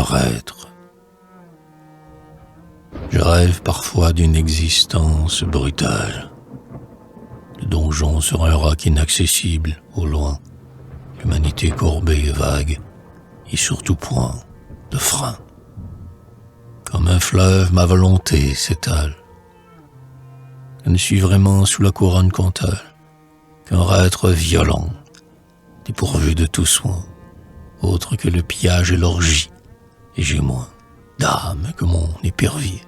prêtre. Je rêve parfois d'une existence brutale. Le donjon sur un roc inaccessible, au loin. L'humanité courbée et vague, et surtout point de frein. Comme un fleuve, ma volonté s'étale. Je ne suis vraiment sous la couronne comtale qu'un être violent, dépourvu de tout soin, autre que le pillage et l'orgie, et j'ai moins d'âme que mon épervier.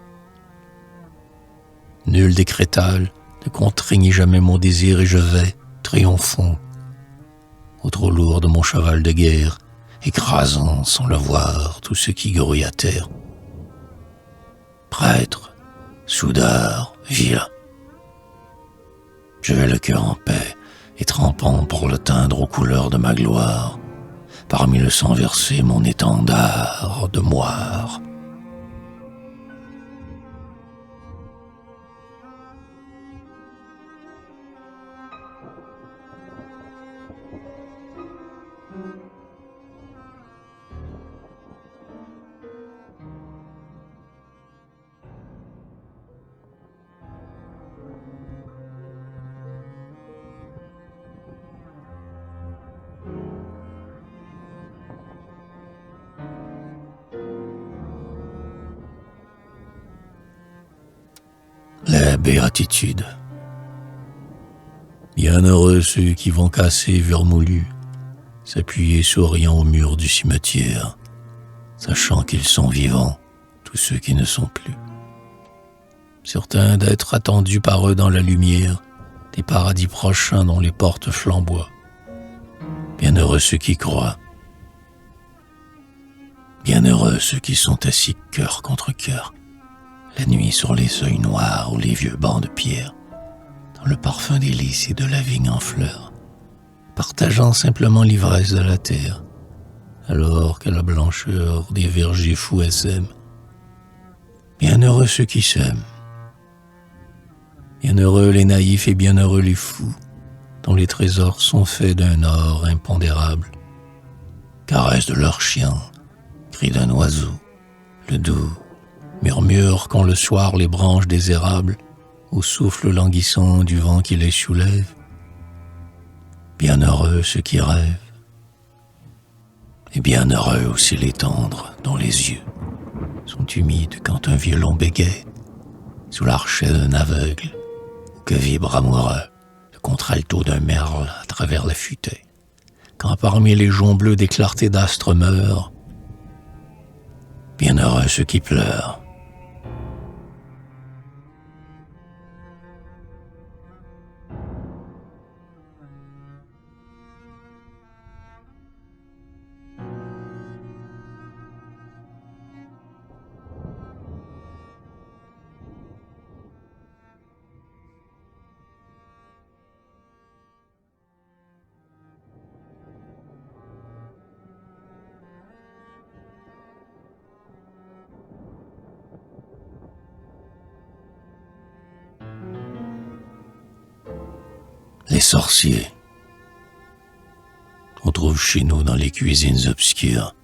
Nul décrétal ne contraignit jamais mon désir et je vais, triomphant, au trop lourd de mon cheval de guerre, écrasant sans le voir tout ce qui grouille à terre. Prêtre, soudeur, vilain, je vais le cœur en paix et trempant pour le teindre aux couleurs de ma gloire, parmi le sang versé mon étendard de moire. Les béatitudes. Bienheureux ceux qui vont casser vermoulu, s'appuyer souriant au mur du cimetière, sachant qu'ils sont vivants, tous ceux qui ne sont plus. Certains d'être attendus par eux dans la lumière, des paradis prochains dont les portes flamboient. Bienheureux ceux qui croient. Bienheureux ceux qui sont assis cœur contre cœur, la nuit sur les seuils noirs ou les vieux bancs de pierre, dans le parfum des lys et de la vigne en fleurs, partageant simplement l'ivresse de la terre, alors que la blancheur des vergers fous essaime. Bienheureux ceux qui s'aiment. Bienheureux les naïfs et bienheureux les fous, dont les trésors sont faits d'un or impondérable. Caresse de leur chien, cri d'un oiseau, le doux murmure qu'ont le soir les branches des érables au souffle languissant du vent qui les soulève. Bienheureux ceux qui rêvent, et bienheureux aussi les tendres dont les yeux sont humides quand un violon bégaie sous l'archet d'un aveugle, ou que vibre amoureux le contralto d'un merle à travers la futaie, quand parmi les joncs bleus des clartés d'astres meurent. Bienheureux ceux qui pleurent. Les sorciers. On trouve chez nous dans les cuisines obscures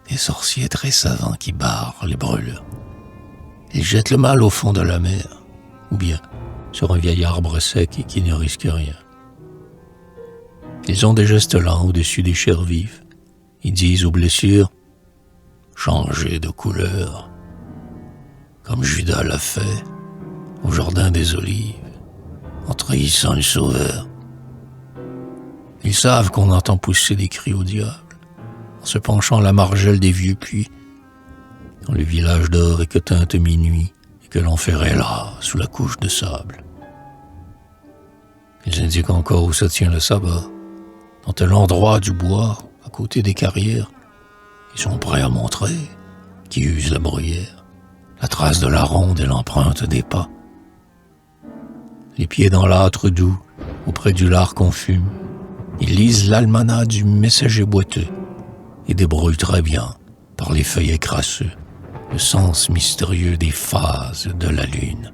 des sorciers très savants qui barrent les brûlures. Ils jettent le mal au fond de la mer, ou bien sur un vieil arbre sec et qui ne risque rien. Ils ont des gestes lents au-dessus des chairs vives. Ils disent aux blessures « Changez de couleur », comme Judas l'a fait au jardin des Olives, en trahissant le Sauveur. Ils savent qu'on entend pousser des cris au diable, en se penchant à la margelle des vieux puits, quand le village dort et que teinte minuit, et que l'enfer est là, sous la couche de sable. Ils indiquent encore où se tient le sabbat, dans tel endroit du bois, à côté des carrières. Ils sont prêts à montrer qui use la bruyère, la trace de la ronde et l'empreinte des pas. Les pieds dans l'âtre doux, auprès du lard qu'on fume, ils lisent l'almanach du messager boiteux et débrouillent très bien, par les feuillets crasseux, le sens mystérieux des phases de la lune.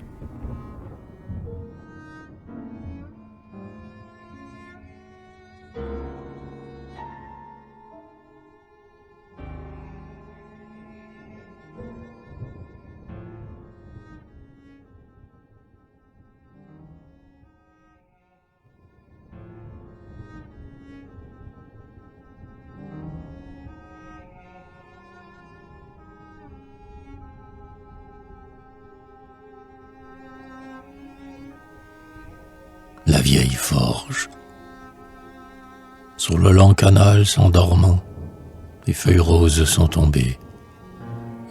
vieille forge. Sur le long canal s'endormant, les feuilles roses sont tombées,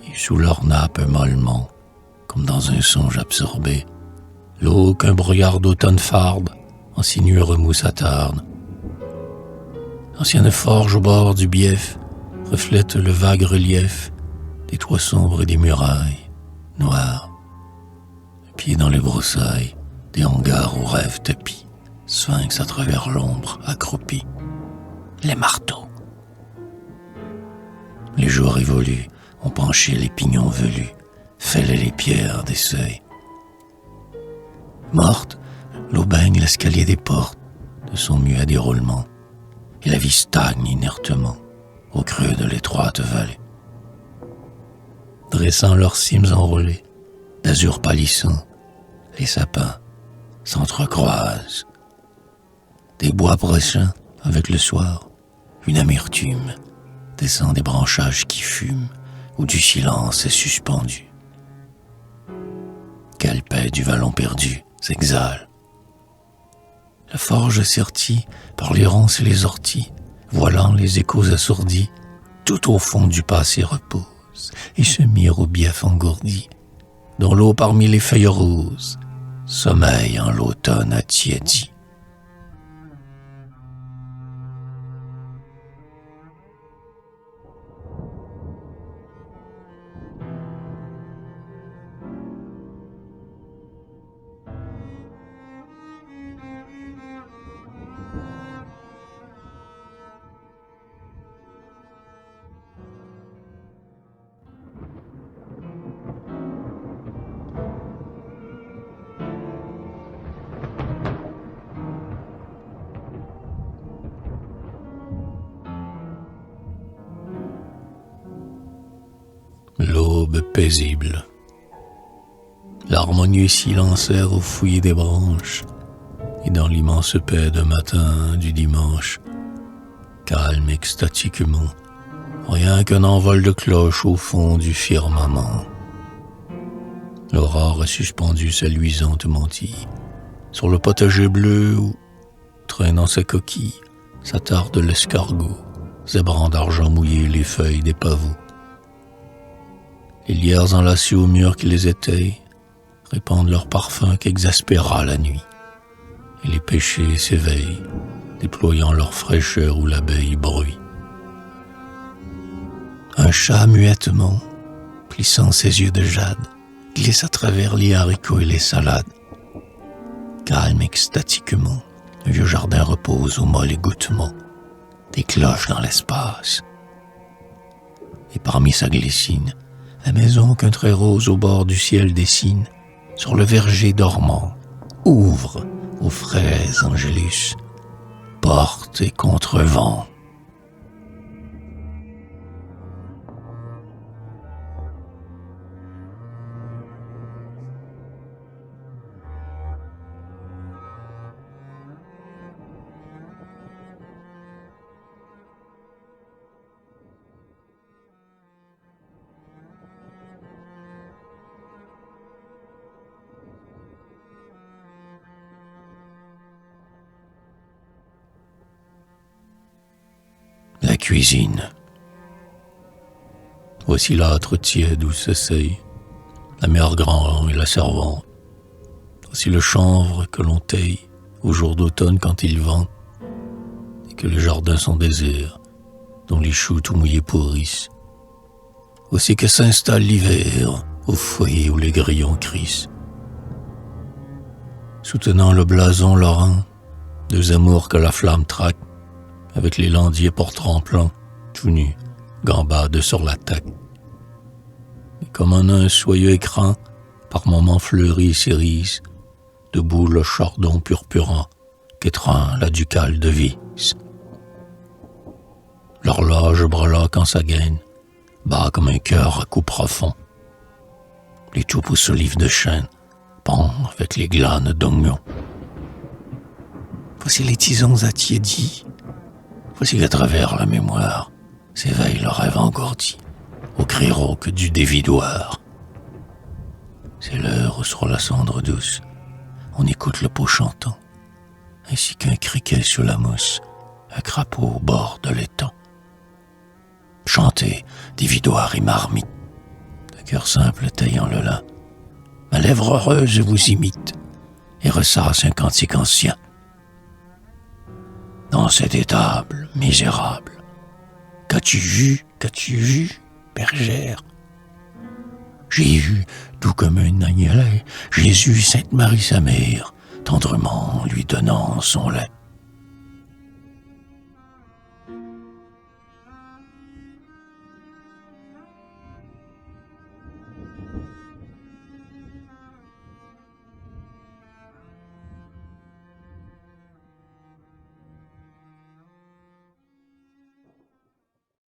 et sous leur nappe mollement, comme dans un songe absorbé, l'eau qu'un brouillard d'automne farde en sinueux moussarde. L'ancienne forge au bord du bief reflète le vague relief des toits sombres et des murailles noires. Pieds dans les broussailles, des hangars aux rêves tapis, sphinx à travers l'ombre accroupi. Les marteaux. Les jours évoluent, ont penché les pignons velus, fêlé les pierres des seuils. Morte, l'eau baigne l'escalier des portes de son muet déroulement, et la vie stagne inertement au creux de l'étroite vallée. Dressant leurs cimes enroulées, d'azur pâlissant, les sapins s'entrecroisent. Des bois prochains, avec le soir, une amertume descend des branchages qui fument, où du silence est suspendu. Quelle paix du vallon perdu s'exhale. La forge sertie par les ronces et les orties, voilant les échos assourdis, tout au fond du passé repose, et se mire au bief engourdi, dont l'eau parmi les feuilles roses sommeille en l'automne attiédi. L'aube paisible, l'harmonieux silenciaire au fouillis des branches, et dans l'immense paix de matin du dimanche, calme extatiquement, rien qu'un envol de cloches au fond du firmament. L'aurore a suspendu sa luisante mantille sur le potager bleu où, traînant sa coquille, s'attarde l'escargot, zébrant d'argent mouillé les feuilles des pavots. Les lierres enlacés aux murs qui les étayent répandent leur parfum qu'exaspéra la nuit. Et les pêchers s'éveillent, déployant leur fraîcheur où l'abeille bruit. Un chat muettement, plissant ses yeux de jade, glisse à travers les haricots et les salades. Calme extatiquement, le vieux jardin repose au molle égouttement des cloches dans l'espace. Et parmi sa glycine, la maison qu'un trait rose au bord du ciel dessine, sur le verger dormant, ouvre aux fraises angélus, porte et contrevent. La cuisine. Voici l'âtre tiède où s'essayent la mère grand et la servante. Voici le chanvre que l'on taille au jour d'automne quand il vente, et que les jardins sont déserts, dont les choux tout mouillés pourrissent. Voici que s'installe l'hiver au foyer où les grillons crissent. Soutenant le blason lorrain, deux amours que la flamme traque, avec les landiers porte-tremplants, tout nus, gambades sur l'attaque. Et comme en un soyeux écran, par moments fleuri s'érisse, debout le chardon purpurant qu'étreint la ducale de vis. L'horloge breloque en sa gaine, bat comme un cœur à coups profonds. Les toupes aux solives de chêne pendent avec les glanes d'oignons. Voici les tisons attiédis. Voici qu'à travers la mémoire s'éveille le rêve engourdi au cri rauque du dévidoir. C'est l'heure où sur la cendre douce on écoute le pot chantant ainsi qu'un criquet sur la mousse, un crapaud au bord de l'étang. Chantez des vidoirs et marmites, de cœur simple taillant le lin. Ma lèvre heureuse vous imite et ressasse un cantique ancien. Dans cette étable misérable, qu'as-tu vu, bergère? J'ai vu, doux comme un agnelet, Jésus, Sainte Marie sa mère, tendrement lui donnant son lait.